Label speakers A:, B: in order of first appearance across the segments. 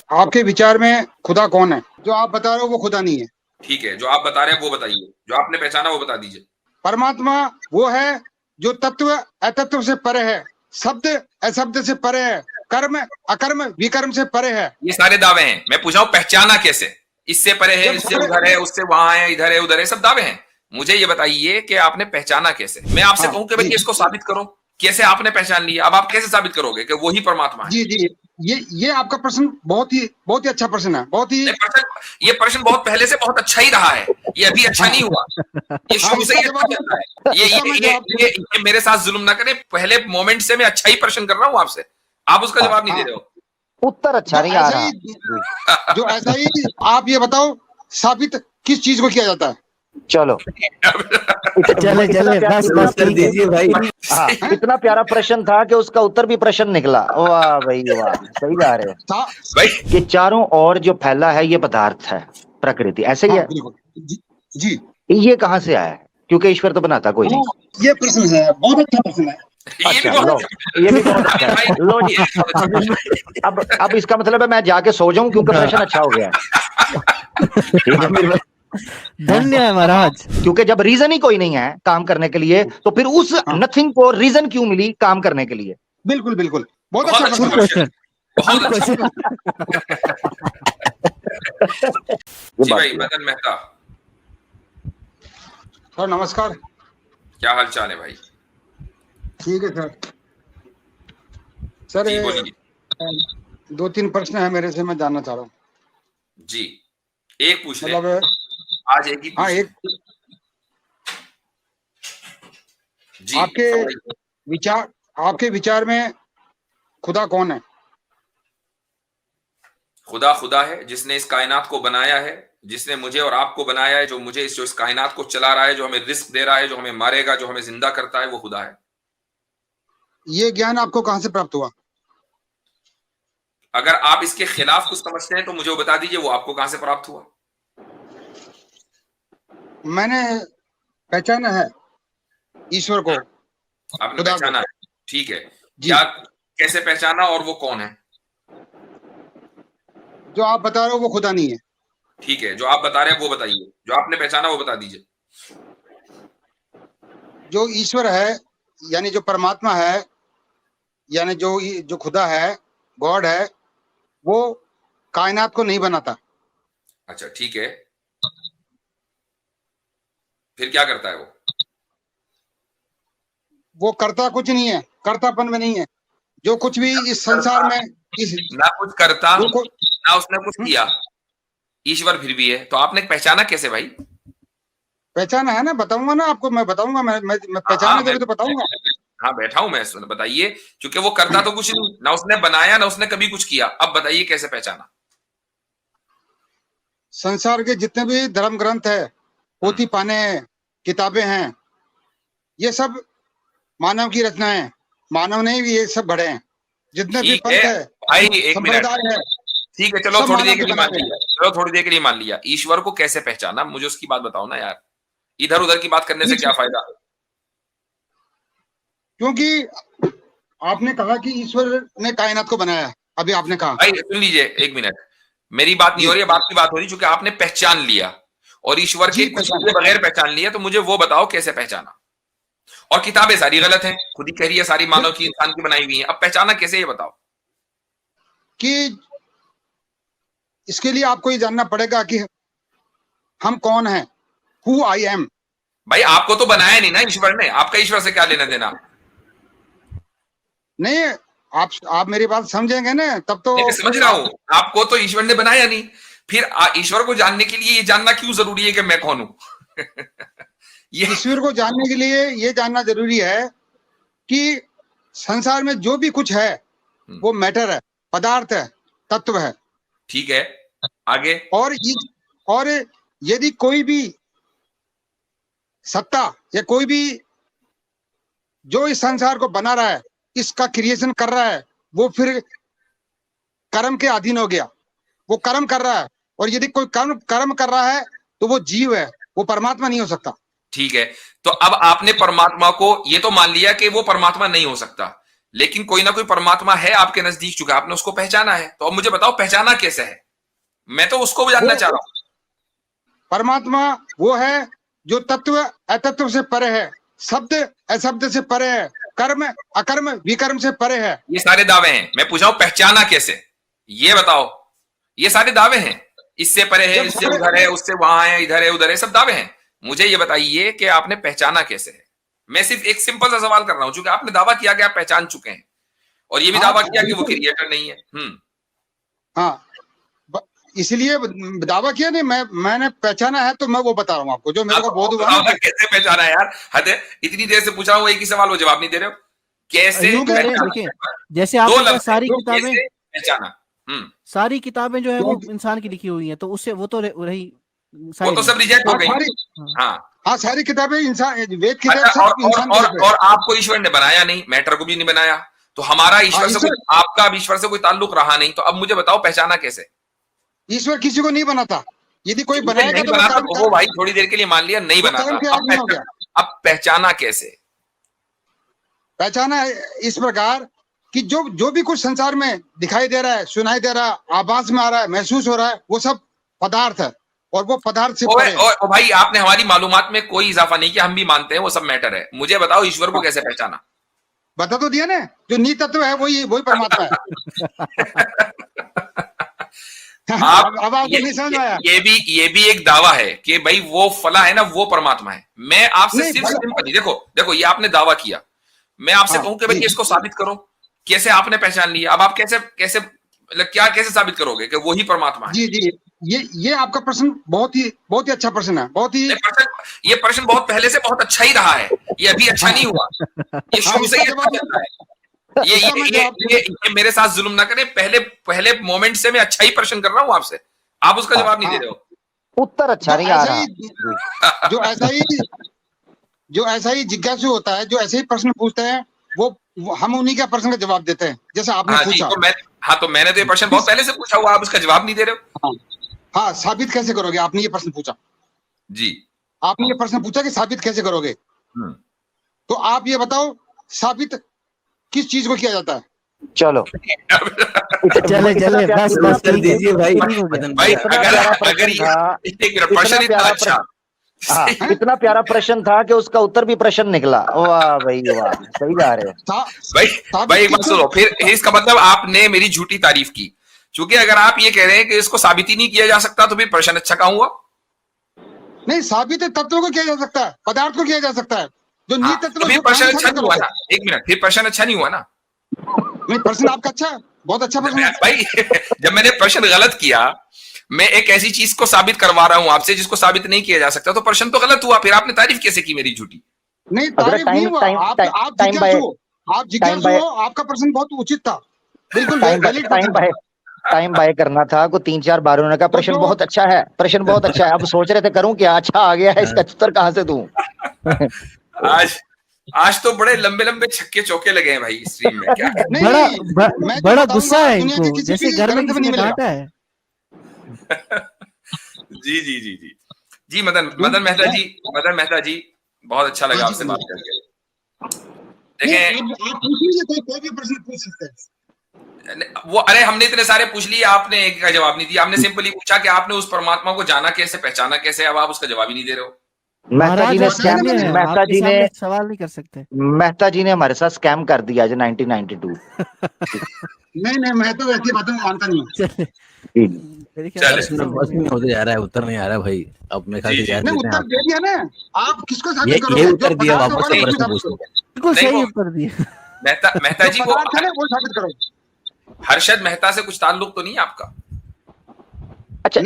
A: आपके विचार में खुदा कौन है? जो आप बता रहे हो वो खुदा नहीं है।
B: ठीक है, जो आप बता रहे हैं वो बताइए, जो आपने पहचाना वो बता दीजिए।
A: परमात्मा वो है जो तत्व अतत्व से परे है, शब्द अशब्द से परे है, कर्म अकर्म विकर्म से परे है।
B: ये सारे दावे हैं, मैं पूछा हूं पहचाना कैसे? इससे परे है,
A: जब
B: इससे
A: सारे
B: उधर है, उससे वहां है, इधर है उधर है, सब दावे हैं। मुझे ये बताइए कि आपने पहचाना कैसे? मैं आपसे
A: हाँ
B: कहूं कि
A: जी
B: भाई इसको साबित करो, कैसे आपने पहचान लिया? अब आप कैसे साबित करोगे कि वही परमात्मा है?
A: जी जी, ये आपका प्रश्न बहुत ही अच्छा प्रश्न है, बहुत ही।
B: नहीं, ये प्रश्न बहुत पहले से बहुत अच्छा ही रहा है, ये अभी अच्छा
A: हाँ
B: नहीं हुआ, ये
A: हाँ,
B: शुरू से
A: इसका
B: ही अच्छा
A: जवाब
B: चल रहा है।
A: इसका मैं जवाब
B: ये मेरे साथ जुल्म ना करें, पहले मोमेंट से मैं अच्छा ही प्रश्न कर रहा हूं आपसे, आप उसका जवाब नहीं दे
A: हाँ,
B: रहे हो।
C: उत्तर अच्छा
A: जो
C: नहीं आ
A: ऐसा
C: रहा
A: ही
C: जी।
A: जो ऐसा ही आप ये बताओ, साबित किस चीज को किया जाता है?
C: चलो
D: चले चले बस बस ठीक है
E: भाई।
C: हाँ, इतना प्यारा प्रश्न था कि उसका उत्तर भी प्रश्न निकला। वाह भाई वाह, सही जा रहे हो।
B: भाई
C: कि चारों ओर जो फैला है ये पदार्थ है, प्रकृति, ऐसे ही
A: हाँ
C: है।
A: बिल्कुल जी।
C: ये कहाँ से आया है? क्योंकि ईश्वर तो बनाता कोई नहीं।
A: ये प्रश्न है, बहुत अच्छा प्रश्न है।
B: ये भी
C: अच्छा लो,
B: बहुत
C: ये भी बहुत अच्छा है। लो जी, अब इसका मतलब है मैं जाके सो जाऊं क्योंकि प्रश्न अच्छा हो गया है। ठीक है,
D: धन्य है महाराज।
C: क्योंकि जब रीजन ही कोई नहीं है काम करने के लिए, तो फिर उस नथिंग को रीजन क्यों मिली काम करने के लिए?
A: बिल्कुल बिल्कुल, बहुत
B: बहुत
A: अच्छा
B: अच्छा
A: प्रश्न है।
D: क्वेश्चन
B: बहुत अच्छा।
C: ये
B: जी
C: बात
B: भाई,
C: है।
B: मदन मेहता,
A: सर नमस्कार।
B: क्या हाल चाल है भाई?
A: ठीक है सर। सर
B: जी
A: ये
B: बोलिए।
A: 2-3 प्रश्न है मेरे से, मैं जानना चाह रहा हूँ।
B: जी, एक पूछ ले,
A: मतलब
B: आज एक ही
A: हाँ,
B: पूछ ले।
A: एक
B: जी
A: आपके
B: फरमाइए।
A: आपके विचार में खुदा कौन है?
B: खुदा खुदा है जिसने इस कायनात को बनाया है, जिसने मुझे और आपको बनाया है, जो मुझे इस कायनात को चला रहा है, जो हमें रिस्क दे रहा है, जो हमें मारेगा, जो हमें जिंदा करता है, वो खुदा है।
A: ये ज्ञान आपको कहाँ से प्राप्त हुआ?
B: अगर आप इसके खिलाफ कुछ समझते हैं तो मुझे वो बता दीजिए, वो आपको कहां से प्राप्त हुआ?
A: मैंने पहचाना है ईश्वर को,
B: आपने
A: खुदा को।
B: पहचाना है, ठीक है।
A: जी,
B: क्या, कैसे पहचाना और वो कौन है?
A: जो आप बता रहे हो वो खुदा नहीं है।
B: ठीक है, जो आप बता रहे हैं वो बताइए, जो आपने पहचाना वो बता दीजिए।
A: जो ईश्वर है, यानी जो परमात्मा है, यानी जो खुदा है, गॉड है, वो कायनात को नहीं बनाता।
B: अच्छा ठीक है, फिर क्या करता है वो?
A: वो करता कुछ नहीं है, कर्तापन में नहीं है। जो कुछ भी इस संसार में
B: ना कुछ करता,
A: जो को,
B: ना उसने कुछ किया, ईश्वर फिर भी है, तो आपने पहचाना कैसे भाई?
A: पहचाना है ना, बताऊंगा ना आपको, मैं बताऊंगा। मैं
B: हाँ
A: पहचाने तभी तो बताऊंगा।
B: हाँ बैठा हूं मैं, बताइए। क्योंकि वो करता तो कुछ नहीं, ना उसने बनाया, ना उसने कभी कुछ किया, अब बताइए कैसे पहचाना?
A: संसार के जितने भी धर्म ग्रंथ है, पोथी पाने हैं, किताबें हैं, ये सब मानव की रचनाएं हैं। मानव ने भी ये सब गढ़े हैं। जितने भी
B: ठीक
A: पंथ
B: है
A: है,
B: भाई, एक मिनट,
A: संप्रदाय है,
B: ठीक है, चलो
A: सब
B: थोड़ी देर
A: मानव
B: के
A: के
B: लिए
A: बनाए
B: मान
A: हुए हैं।
B: लिया, चलो थोड़ी देर के लिए मान लिया। ईश्वर को कैसे पहचाना, मुझे उसकी बात बताओ ना यार, इधर उधर की बात करने से क्या फायदा?
A: क्योंकि आपने कहा कि ईश्वर ने कायनात को बनाया है, अभी आपने कहा।
B: भाई सुन लीजिए, एक मिनट, मेरी बात नहीं
A: जी
B: हो रही है, बात की बात हो रही, चूंकि आपने पहचान लिया और ईश्वर के
A: जी,
B: कुछ
A: पहचान।
B: के बगैर पहचान लिया, तो मुझे वो बताओ कैसे पहचाना। और किताबें सारी गलत हैं, खुद ही कह रही है, सारी मानव की, इंसान की बनाई हुई है, अब पहचाना कैसे ये बताओ?
A: कि इसके लिए आपको ये जानना पड़ेगा कि हम कौन हैं, हु आई एम।
B: भाई आपको तो बनाया नहीं ना ईश्वर ने, आपका ईश्वर से क्या लेना देना?
A: नहीं, आप मेरी बात समझेंगे ना, तब तो
B: नहीं, मैं समझ रहा हूं, आपको तो ईश्वर ने बनाया नहीं, फिर ईश्वर को जानने के लिए ये जानना क्यों जरूरी है कि मैं कौन हूं? ये
A: ईश्वर को जानने के लिए ये जानना जरूरी है कि संसार में जो भी कुछ है वो मैटर है, पदार्थ है, तत्व है।
B: ठीक है, आगे?
A: और यदि कोई भी सत्ता या कोई भी जो इस संसार को बना रहा है, इसका क्रिएशन कर रहा है, वो फिर कर्म के अधीन हो गया। वो कर्म कर रहा है, और यदि कोई कर्म कर रहा है तो वो जीव है, वो परमात्मा नहीं हो सकता।
B: ठीक है, तो अब आपने परमात्मा को ये तो मान लिया कि वो परमात्मा नहीं हो सकता, लेकिन कोई ना कोई परमात्मा है आपके नजदीक, चूंकि आपने उसको पहचाना है। तो अब मुझे बताओ पहचाना कैसे है, मैं तो उसको भी जानना चाह रहा हूं।
A: परमात्मा वो है जो तत्व अतत्व से परे है, शब्द अशब्द से परे है, कर्म अकर्म विकर्म से परे है।
B: ये सारे दावे हैं, मैं पूछा हूं पहचाना कैसे, ये बताओ। ये सारे दावे हैं, इससे परे है, इससे उधर है, उससे वहां है, इधर है उधर है, सब दावे हैं। मुझे ये बताइए कि आपने पहचाना कैसे है। मैं सिर्फ एक सिंपल सा सवाल कर रहा हूं, क्योंकि आपने दावा किया कि आप पहचान चुके हैं, और ये भी दावा किया कि वो क्रिएटर नहीं है।
A: हाँ, इसलिए दावा किया नहीं, मैंने पहचाना है, तो मैं वो बता रहा हूँ आपको जो मेरे को बोध हुआ।
B: कैसे पहचाना यार, हद है, इतनी देर से पूछा हूँ एक ही सवाल, वो जवाब नहीं दे रहे हो। कैसे
D: जैसे आपने सारी किताबें
B: पहचाना,
D: सारी किताबें जो है वो इंसान की लिखी हुई हैं, तो उससे वो तो रही,
B: वो तो सब रिजेक्ट हो गई।
A: हाँ, सारी किताबें इंसान, वेद की
B: और आपको ईश्वर ने बनाया नहीं, मैटर को भी नहीं बनाया, तो हमारा ईश्वर से आपका ईश्वर से कोई ताल्लुक रहा नहीं। तो अब मुझे बताओ पहचाना कैसे।
A: ईश्वर किसी को नहीं बनाता, यदि कोई बनाएगा
B: तो बना, तो वो भाई थोड़ी देर के लिए मान लिया नहीं बनाता, अब पहचाना कैसे।
A: पहचाना इस प्रकार कि जो भी कुछ संसार में दिखाई दे रहा है, सुनाई दे रहा है, आवाज में आ रहा है, महसूस हो रहा है, वो सब पदार्थ है, और वो पदार्थ से
B: ओ भाई, आपने हमारी मालूमात में कोई इजाफा नहीं किया, हम भी मानते हैं वो सब मैटर है। मुझे बताओ ईश्वर को कैसे पहचाना।
A: बता तो दिया ना, जो नी तत्व है वही परमात्मा है।
B: अब नहीं समझ आया। ये भी एक दावा है कि भाई वो फला है ना, वो परमात्मा है। मैं आपसे सिर्फ सिंपल, देखो ये आपने दावा किया, मैं आपसे कहूं कि भाई इसको साबित करो, कैसे आपने पहचान लिया। अब आप कैसे मतलब क्या कैसे साबित करोगे कि वही परमात्मा है।
A: जी, ये आपका प्रश्न बहुत ही अच्छा प्रश्न है, बहुत ही।
B: ये प्रश्न बहुत पहले से बहुत अच्छा ही रहा है, ये अभी अच्छा नहीं हुआ, ये शुरू से ही अच्छा चल रहा है। ये मेरे साथ जुल्म ना करें, पहले मोमेंट से मैं अच्छा ही प्रश्न कर रहा हूं आपसे, आप उसका जवाब नहीं दे रहे हो।
C: उत्तर अच्छा नहीं आ रहा।
A: जो ऐसा ही जिज्ञासु होता है, जो ऐसे ही प्रश्न पूछते हैं, वो हम उन्हीं का प्रश्न का जवाब देते हैं, जैसे आपने पूछा।
B: तो मैंने तो ये प्रश्न बहुत पहले से पूछा हुआ, आप उसका जवाब नहीं दे रहे हो।
A: हाँ, साबित कैसे करोगे, आपने ये प्रश्न पूछा
B: जी,
A: आपने ये प्रश्न पूछा कि साबित कैसे करोगे। तो आप ये बताओ, साबित किस चीज को किया जाता है।
C: चलो
D: चले बस कर दीजिए भाई।
B: अगर प्रश्न इतना अच्छा,
C: इतना प्यारा प्रश्न था कि उसका उत्तर भी प्रश्न निकला। वाह भाई वाह, सही जा रहे
B: हो भाई। बस सुनो, फिर इसका मतलब आपने मेरी झूठी तारीफ की, क्योंकि अगर आप ये कह रहे हैं कि इसको साबित ही नहीं किया जा सकता, तो फिर प्रश्न अच्छा कहाँ हुआ।
A: नहीं, साबित तत्व को किया जा सकता है, पदार्थ को किया जा सकता है, जो नी तत्व।
B: फिर प्रश्न अच्छा नहीं हुआ ना, एक मिनट, फिर प्रश्न अच्छा नहीं हुआ ना।
A: नहीं, प्रश्न आपका अच्छा है, बहुत अच्छा प्रश्न है
B: भाई। जब मैंने प्रश्न गलत किया, मैं एक ऐसी चीज को साबित करवा रहा हूं आपसे जिसको साबित नहीं किया जा सकता, तो प्रश्न तो गलत हुआ। फिर आपने तारीफ कैसे की मेरी झूठी।
A: नहीं, तारीफ नहीं हुआ, आप जिज्ञासु हो, आपका प्रश्न बहुत उचित था, बिल्कुल
C: टाइम बाय करना था को 3-4 बार। उन्होंने कहा प्रश्न बहुत अच्छा है, प्रश्न बहुत अच्छा है। अब सोच रहे थे करूं क्या, अच्छा आ गया है, इसका उत्तर कहां से दूं।
B: आज तो बड़े लंबे छक्के चौके लगे हैं भाई स्ट्रीम में। क्या
D: बड़ा गुस्सा है इनको, जैसे घर में किसी ने डांटा है।
B: जी मदन मेहता जी, बहुत अच्छा लगा आपसे बात करके। देखें,
A: कोई भी प्रश्न पूछ सकते हैं
B: वो, अरे हमने इतने सारे पूछ लिए, आपने एक का जवाब नहीं दिया। आपने सिंपली पूछा कि आपने उस परमात्मा को जाना कैसे, पहचाना कैसे, अब आप उसका जवाब ही नहीं दे रहे हो।
C: मेहता जी ने
D: सवाल नहीं कर सकते।
C: मेहता जी ने हमारे साथ स्कैम कर दिया आज 1992।
A: नहीं, मैं तो ऐसी बातों में मानता नहीं हूँ।
D: होते जा रहा है, उत्तर नहीं आ रहा भाई। अब मैं
A: उत्तर दे दिया ना, आप किसको साबित
D: करोगे? ये उत्तर दिया, वापस बिल्कुल सही उत्तर दिया।
B: मेहता जी को
A: वो साबित करो।
B: हर्षद मेहता से कुछ ताल्लुक तो नहीं आपका?
C: अच्छा,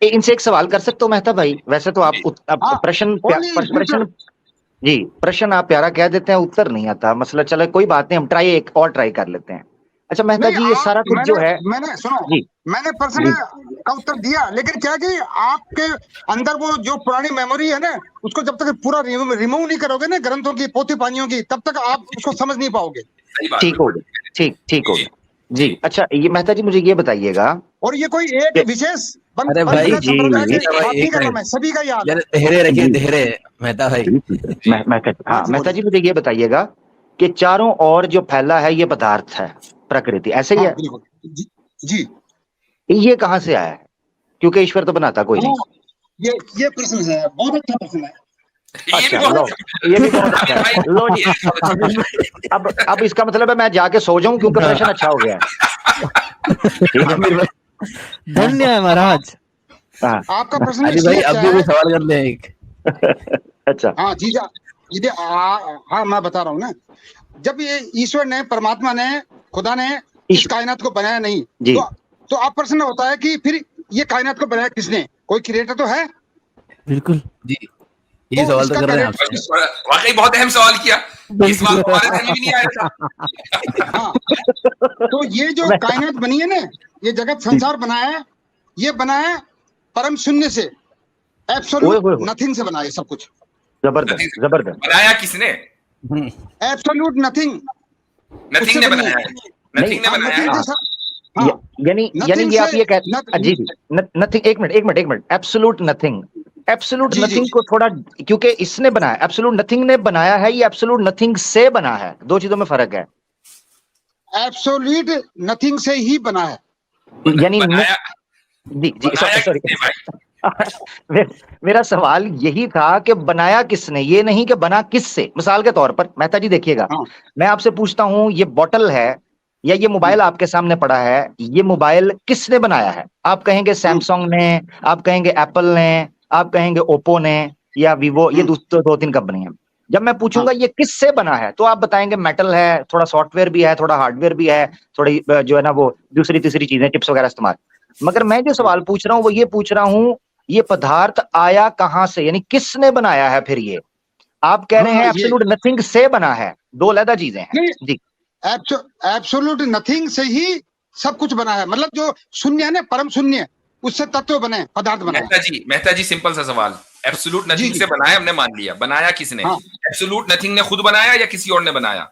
C: इनसे एक सवाल कर सकते हो मेहता भाई? वैसे तो आप प्रश्न आप प्यारा कह देते हैं, उत्तर नहीं आता, मसला। चलो कोई बात नहीं, हम एक और ट्राई कर लेते हैं। अच्छा मेहता जी, ये सारा कुछ जो है,
A: मैंने प्रश्न का उत्तर दिया, लेकिन क्या कि आपके अंदर वो जो पुरानी मेमोरी है ना, उसको जब तक पूरा रिमूव नहीं करोगे ना, ग्रंथों की, पोथी पानियों की, तब तक आप उसको समझ नहीं पाओगे।
C: ठीक होगा, ठीक होगा जी। अच्छा, ये मेहता जी मुझे ये बताइएगा,
A: और ये कोई एक विशेष
D: अरे भाई जी,
A: सभी का याद
D: धैर्य रखिए, धैर्य मेहता भाई।
C: मेहता जी मुझे ये बताइएगा कि चारों ओर जो फैला है ये पदार्थ है, प्रकृति, ऐसे ही
A: हाँ
C: है?
A: बिल्कुल जी।
C: ये कहां से आया है? क्योंकि ईश्वर तो बनाता कोई नहीं।
A: ये प्रश्न है, बहुत अच्छा प्रश्न है।
B: ये भी
C: अच्छा, लो,
B: बहुत
C: ये भी बहुत अच्छा है। लो जी, अब इसका मतलब है मैं जाके सो जाऊं क्योंकि प्रश्न अच्छा हो गया है।
D: आमिर भाई धन्य है महाराज।
C: हाँ,
A: आपका प्रश्न
D: अली
A: इसलिए
D: भाई अब
A: अच्छा
D: भी कोई
A: है।
D: सवाल कर ले एक।
C: अच्छा,
A: हाँ जी ये हाँ मैं बता रहा हूँ ना, जब ये ईश्वर ने, परमात्मा ने, खुदा ने इस कायनात को बनाया नहीं,
C: जी।
A: तो अब प्रश्न होता है कि फिर ये कायनात को बनाया किसने? कोई क्रिएटर तो है।
D: बिल्कुल जी, ये
A: तो
D: सवाल तो
A: इसका
D: कर रहे हैं आपसे।
B: वाकई बहुत अहम सवाल किया, इस सवाल को हमारे ध्यान में भी नहीं आया था।
A: हाँ, तो ये जो कायनात बनी है ना, ये जगत संसार बनाया है, ये बना है परम शून्य से, एब्सोल्यूट नथिंग से बना है सब कुछ।
C: जबरदस्त जबरदस्त।
B: बनाया किसने?
A: एब्सोल्यूट नथिंग,
B: नथिंग ने बनाया है, नथिंग ने बनाया है।
C: यानी ये आप ये कहते जी जी, नथिंग, एक minute, absolute nothing, absolute nothing को थोड़ा, क्योंकि इसने बनाया, एब्सोल्यूट नथिंग ने बनाया है, ये एब्सोल्यूट नथिंग से बना है, दो चीजों में फर्क है।
A: एब्सोल्यूट नथिंग से ही बना है,
C: यानी जी सॉरी मेरा सवाल यही था कि बनाया किसने, ये नहीं कि बना किससे। मिसाल के तौर पर मेहता जी देखिएगा, मैं आपसे पूछता हूं ये बोतल है या ये मोबाइल आपके सामने पड़ा है, ये मोबाइल किसने बनाया है? आप कहेंगे सैमसंग ने, आप कहेंगे एप्पल ने, आप कहेंगे ओप्पो ने या वीवो, ये दो तीन कंपनी है। जब मैं पूछूंगा ये किससे बना है तो आप बताएंगे मेटल है, थोड़ा सॉफ्टवेयर भी है, थोड़ा हार्डवेयर भी है, थोड़ी जो है ना वो दूसरी तीसरी चीजें, चिप्स वगैरह इस्तेमाल। मगर मैं जो सवाल पूछ रहा हूँ वो ये पूछ रहा हूँ, ये पदार्थ आया कहां से, यानी किसने बनाया है? फिर ये आप कह रहे हैं एब्सोल्यूट नथिंग से बना है, दो अलग चीजें हैं जी।
A: एब्सोल्यूट नथिंग से ही सब कुछ बना है, मतलब जो शून्य है ना, परम शून्य, उससे तत्व बने, पदार्थ बने।
B: मेहता जी सिंपल सा सवाल, एब्सोल्यूट नथिंग से बनाया, हमने मान लिया, बनाया किसने? एब्सोल्यूट नथिंग ने खुद बनाया या किसी और ने बनाया?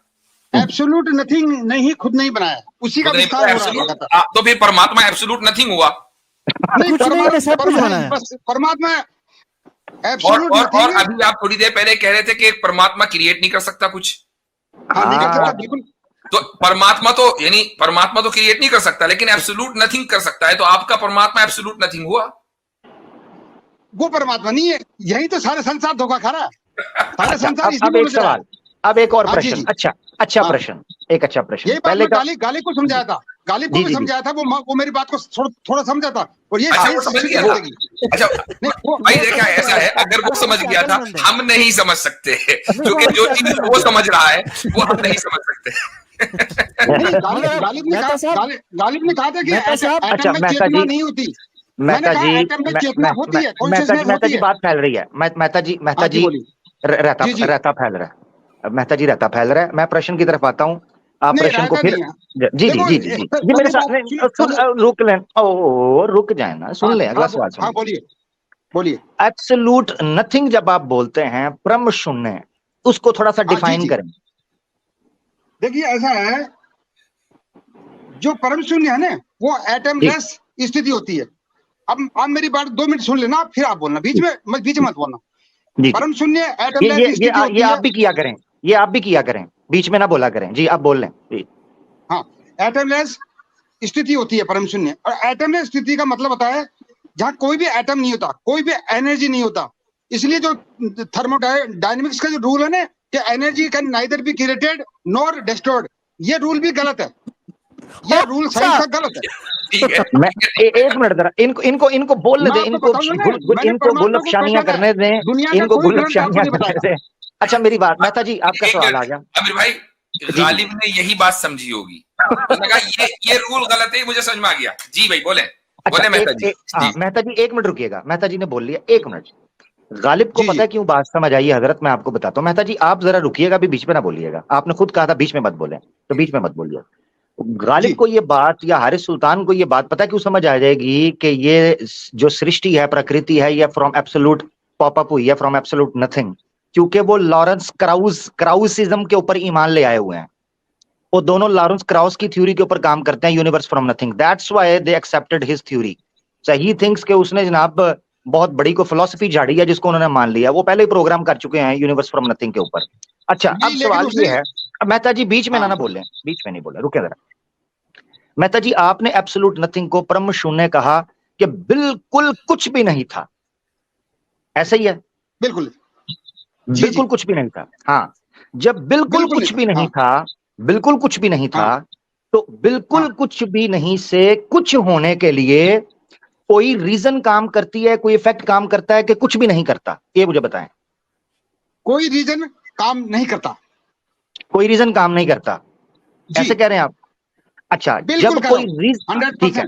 A: एब्सोल्यूट नथिंग ने ही खुद नहीं बनाया, उसी का विस्तार हो रहा है।
B: तो फिर परमात्मा एब्सोल्यूट नथिंग हुआ?
A: नहीं, परमात्मा एब्सोल्यूट नथिंग।
B: और अभी आप थोड़ी देर पहले कह रहे थे कि परमात्मा क्रिएट नहीं कर सकता कुछ।
A: नहीं कर सकता, बिल्कुल।
B: तो परमात्मा तो क्रिएट नहीं कर सकता, लेकिन एब्सोल्यूट नथिंग कर सकता है, तो आपका परमात्मा एब्सोल्यूट नथिंग हुआ?
A: वो परमात्मा नहीं है, यही तो सारे संसार धोखा खा रहा है, सारे संसार।
C: अब एक सवाल, अब एक और प्रश्न, अच्छा प्रश्न, एक अच्छा प्रश्न।
A: ये पहले गाली को समझाया था, गालिब को भी समझाया था, वो मेरी बात को थोड़ा समझा था, और ये
B: समझ गया था। अच्छा भाई देखा, ऐसा है, अगर वो समझ गया था, हम नहीं समझ सकते, क्योंकि जो चीज वो समझ रहा है वो हम नहीं समझ सकते।
A: गालिब ने कहा था कि एटम में चेतना नहीं होती।
C: मेहता जी बात फैल रही है, मेहता जी रहता फैल रहा है, मेहता जी रहता फैल रहा है। मैं प्रश्न की तरफ आता हूँ, आप प्रश्न को फिर जी मेरे साथ रुक जाए ना, सुन ले अगला सवाल सुन।
A: बोलिए।
C: एब्सोल्यूट नथिंग जब आप बोलते हैं, परम शून्य, उसको थोड़ा सा डिफाइन करें।
A: देखिए ऐसा है, जो परम शून्य है ना, वो एटमलेस स्थिति होती है। अब आप मेरी बात 2 मिनट सुन लेना, फिर आप बोलना, बीच में मत बोलना। परम शून्य एटमलेस स्थिति होती है।
C: ये आप भी किया करें, ये आप भी किया करें, बीच में ना बोला करें जी, आप बोल लें।
A: हाँ, एटमलेस स्थिति होती है परम शून्य, और एटमलेस स्थिति का मतलब होता है जहां कोई भी एटम नहीं होता, कोई भी एनर्जी नहीं होता। इसलिए जो थर्मोडायनेमिक्स का जो रूल है ना, कि energy can neither be created nor destroyed, ये रूल भी गलत है, ये रूल साइंस का गलत है।
C: मैं एक मिनट जरा इनको बोलने दे, इनको गुलफशानियां करने दें, इनको गुलफशानियां करने दें। अच्छा मेरी बात, मेहता जी आपका सवाल आ गया।
B: अमीर भाई, गालिब ने यही बात समझी होगी, लगा ये रूल गलत है, मुझे समझ में आ गया। जी भाई बोले।
C: अच्छा, मेहता जी 1 मिनट रुकिएगा, मेहता जी ने बोल लिया, 1 मिनट। गालिब को पता है क्यों बात समझ आई है हजरत, मैं आपको बताता हूँ। मेहता जी आप जरा रुकिएगा, भी बीच में ना बोलिएगा, आपने खुद कहा था बीच में मत बोले, तो बीच में मत बोलिए। गालिब को ये बात या हारिस सुल्तान को ये बात पता क्यों समझ आ जाएगी कि ये जो सृष्टि है, प्रकृति है, ये फ्रॉम एब्सोल्यूट पॉप अप हुई है, फ्रॉम एब्सोल्यूट नथिंग। क्योंकि वो लॉरेंस क्राउसिज्म के ऊपर ईमान ले आए हुए हैं। वो दोनों लॉरेंस क्राउस की थ्योरी के ऊपर काम करते हैं, universe from nothing. That's why they accepted his theory. He thinks के उसने जनाब बहुत बड़ी को फिलॉसफी झाड़ी है जिसको उन्होंने मान लिया। वो पहले ही प्रोग्राम कर चुके हैं यूनिवर्स फ्रॉम नथिंग के ऊपर। अच्छा अब सवाल ये है, मेहता जी बीच में ना बोले, बीच में नहीं बोले, रुके जरा। मेहता जी आपने एब्सोल्यूट नथिंग को परम शून्य कहा कि बिल्कुल कुछ भी नहीं था, ऐसा ही है?
A: बिल्कुल
C: बिल्कुल कुछ भी नहीं था। हाँ, जब बिल्कुल कुछ भी नहीं था, बिल्कुल कुछ भी नहीं था, तो बिल्कुल कुछ भी नहीं से कुछ होने के लिए कोई रीजन काम करती है, कोई इफेक्ट काम करता है कि कुछ भी नहीं करता? ये मुझे बताएं।
A: कोई रीजन काम नहीं करता,
C: कोई रीजन काम नहीं करता, ऐसे कह रहे हैं आप? अच्छा, जब कोई रीजन, ठीक है,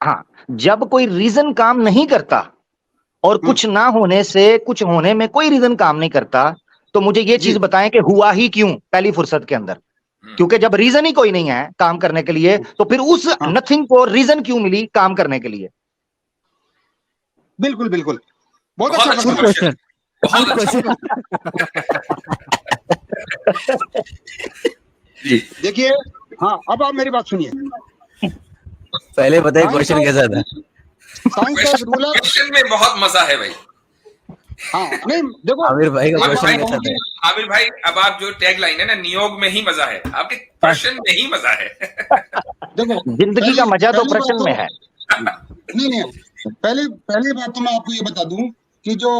C: हाँ, जब कोई रीजन काम नहीं करता और कुछ ना होने से कुछ होने में कोई रीजन काम नहीं करता, तो मुझे ये चीज बताएं कि हुआ ही क्यों पहली फुर्सत के अंदर? क्योंकि जब रीजन ही कोई नहीं है काम करने के लिए, तो फिर उस नथिंग को रीजन क्यों मिली काम करने के लिए?
A: बिल्कुल बिल्कुल, बहुत अच्छा
B: क्वेश्चन, बहुत अच्छा।
A: देखिए, हाँ, अब आप मेरी बात सुनिए।
D: पहले बताइए क्वेश्चन कैसा था?
B: क्वेश्चन में बहुत मजा है भाई।
A: हाँ, नहीं देखो
D: आमिर भाई का क्वेश्चन कैसा था?
B: आमिर भाई, अब आप जो टैग लाइन है ना, नियोग में ही मजा है, आपके प्रश्न में ही मजा है।
A: देखो,
C: जिंदगी का मजा तो प्रश्न में है।
A: नहीं, पहली बात तो मैं आपको ये बता दूं कि जो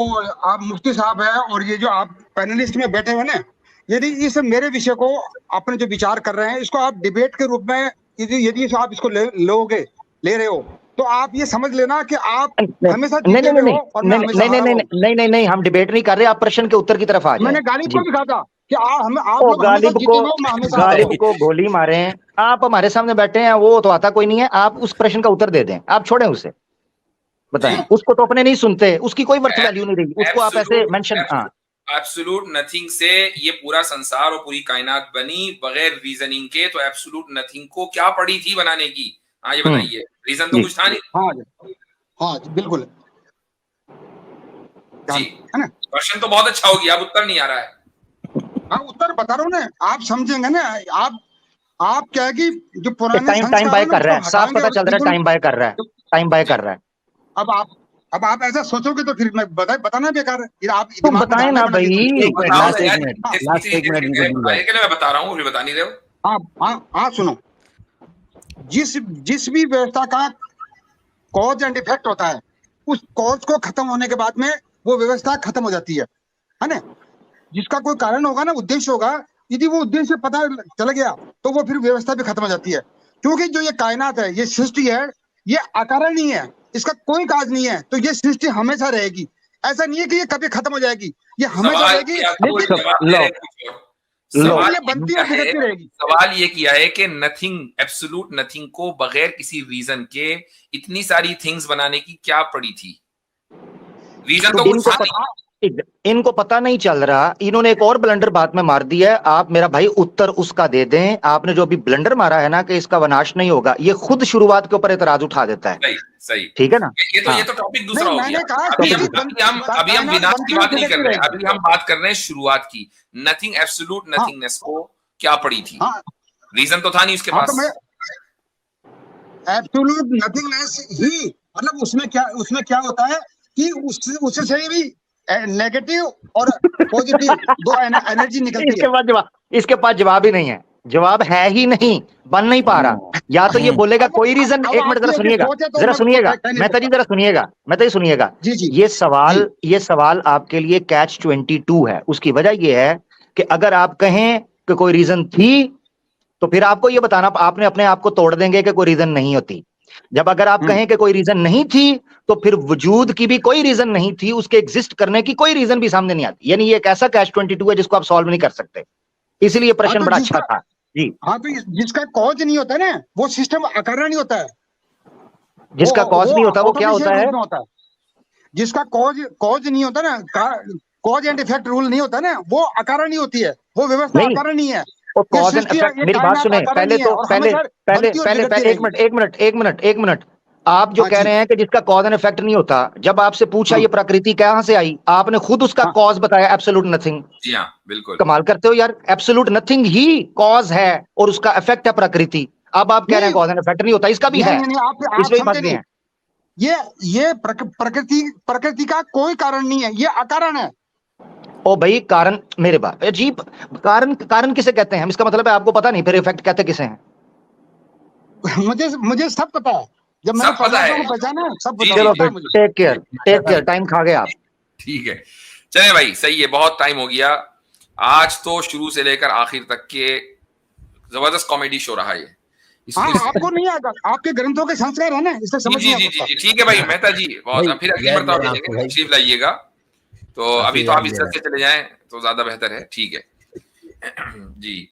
A: आप मुफ्ती साहब है और ये जो आप पैनलिस्ट में बैठे हुए ना, यदि इस मेरे विषय को अपने जो विचार कर रहे हैं, इसको आप डिबेट के रूप में यदि आप इसको ले रहे हो, तो आप ये समझ लेना कि आप हमेशा
C: नहीं, हम डिबेट नहीं कर रहे, आप प्रश्न के उत्तर की तरफ आ जाए।
A: मैंने गालिब को भी कहा था कि
C: गालिब को गोली मारे, आप हमारे सामने बैठे हैं, वो तो आता कोई नहीं है, आप उस प्रश्न का उत्तर दे दें, आप छोड़ें उसे, बताएं। उसको तो अपने नहीं सुनते, उसकी कोई वर्थ वैल्यू नहीं रही, उसको आप ऐसे मेंशन। हाँ,
B: एब्सोल्यूट नथिंग से ये पूरा संसार और पूरी कायनात बनी बगैर रीजनिंग के, तो एब्सोल्यूट नथिंग को क्या पड़ी थी बनाने की? हाँ, ये बताइए, रीजन तो कुछ था नहीं।
A: हाँ, बिल्कुल
B: जी, है ना? क्वेश्चन तो बहुत अच्छा हो गया, अब उत्तर नहीं आ रहा है।
A: हाँ, उत्तर बता रहा हूँ ना, आप समझेंगे ना। आप क्या है कि जो पुराने
C: टाइम बाय कर रहा है, साफ पता चल रहा है, टाइम बाय कर रहा है।
A: अब आप ऐसा सोचोगे तो फिर मैं बताना बेकार है। फिर आप
C: तुम बताएं ना भाई।
D: लास्ट एक मिनट
B: मैं बता रहा हूँ, फिर बता नहीं रहे हो।
A: हाँ, सुनो, जिस भी व्यवस्था का कॉज एंड इफेक्ट होता है, उस कॉज को खत्म होने के बाद में वो व्यवस्था खत्म हो जाती है ना? जिसका कोई कारण होगा ना, उद्देश्य होगा, यदि वो उद्देश्य पता चल गया तो वो फिर व्यवस्था भी खत्म हो जाती है। क्योंकि जो ये कायनात है, ये सृष्टि है, ये अकारणीय है, इसका कोई काज नहीं है, तो ये सृष्टि हमेशा रहेगी। ऐसा नहीं है कि ये कभी खत्म हो जाएगी, ये हमेशा रहेगी।
B: सवाल ये किया है कि नथिंग, एब्सोल्यूट नथिंग को बगैर किसी रीजन के इतनी सारी थिंग्स बनाने की क्या पड़ी थी? रीजन तो कुछ था।
C: इनको पता नहीं चल रहा, इन्होंने एक और ब्लंडर बात में मार दी है। आप मेरा भाई उत्तर उसका दे दें। आपने जो अभी ब्लंडर मारा है ना कि इसका विनाश नहीं होगा, ये खुद शुरुआत के ऊपर एतराज उठा देता है।
B: सही,
C: ठीक है ना?
B: ये तो टॉपिक दूसरा हो गया। अभी हम विनाश की बात नहीं कर रहे, अभी हम बात कर रहे हैं शुरुआत की। नथिंग, एब्सोल्यूट नथिंगनेस को क्या पड़ी थी? रीजन तो था नहीं उसके पास।
A: एब्सोल्यूट नथिंगनेस ही, मतलब उसमें क्या होता है कि उससे भी नेगेटिव और पॉजिटिव दो एनर्जी निकलती है।
C: इसके पास जवाब ही नहीं है, जवाब है ही नहीं, बन नहीं पा रहा। या तो ये बोलेगा कोई रीजन। एक मिनट जरा सुनिएगा मेहता जी, जरा सुनिएगा। ये सवाल आपके लिए कैच 22 है। उसकी वजह ये है कि अगर आप कहें कि कोई रीजन थी, तो फिर आपको ये बताना, आपने अपने आप को तोड़ देंगे कि कोई रीजन नहीं होती। जब अगर आप कहें कि कोई रीजन नहीं थी, तो फिर वजूद की भी कोई रीजन नहीं थी, उसके एग्जिस्ट करने की कोई रीजन भी सामने नहीं आती। यानी ये एक ऐसा कैच 22 है जिसको आप सॉल्व नहीं कर सकते। इसलिए प्रश्न बड़ा अच्छा था जी।
A: हाँ, तो जिसका कॉज नहीं होता ना, वो सिस्टम अकारण नहीं होता है।
C: जिसका कॉज नहीं होता वो क्या होता है?
A: जिसका कॉज नहीं होता ना, कॉज एंड इफेक्ट रूल नहीं होता ना, वो अकारण नहीं होती है, वो व्यवस्था अकारण नहीं है।
C: कॉज एंड इफेक्ट, मेरी बात सुने पहले एक मिनट। आप जो कह रहे हैं कि जिसका कॉज एंड इफेक्ट नहीं होता, जब आपसे पूछा ये प्रकृति कहां से आई, आपने खुद उसका कॉज बताया, एब्सोल्यूट नथिंग।
B: जी हाँ, बिल्कुल
C: कमाल करते हो यार। एब्सोल्यूट नथिंग ही कॉज है और उसका इफेक्ट है प्रकृति। अब आप कह रहे हैं कॉज एंड इफेक्ट नहीं होता, इसका भी है, इसलिए बात नहीं है।
A: ये प्रकृति का कोई कारण नहीं है, ये अकारण है।
C: ओ भाई कारण, मेरे बात अजीब, कारण कारण किसे कहते हैं हम? इसका मतलब है आपको पता नहीं, फिर इफेक्ट कहते किसे हैं?
A: मुझे सब पता है, जब मैंने
B: सब पता है।
A: को पहचाना सब
B: जी,
A: पता
C: चलो
B: जी,
C: फिर,
A: मुझे।
C: टेक केयर, टाइम खा गए आप।
B: ठीक है, चले भाई, सही है, बहुत टाइम हो गया। आज तो शुरू से लेकर आखिर तक के जबरदस्त कॉमेडी शो रहा ये।
A: हाँ, आपको नहीं आएगा, आपके ग्रंथों के संस्कार है ना, इससे समझ
B: जी
A: में
B: जी
A: आता
B: जी
A: है।
B: जी, ठीक है भाई मेहता जी, बहुत,
D: भाई,
B: फिर अगली
D: याद
B: मरतबा
D: मेरा
B: मिलेंगे,
D: आपको भाई।
B: तशरीफ लाइएगा। तो
D: आपसे
B: अभी तो आप
D: याद
B: इज्जत
D: मेरा।
B: से चले जाएं तो ज्यादा बेहतर है, ठीक है। जी।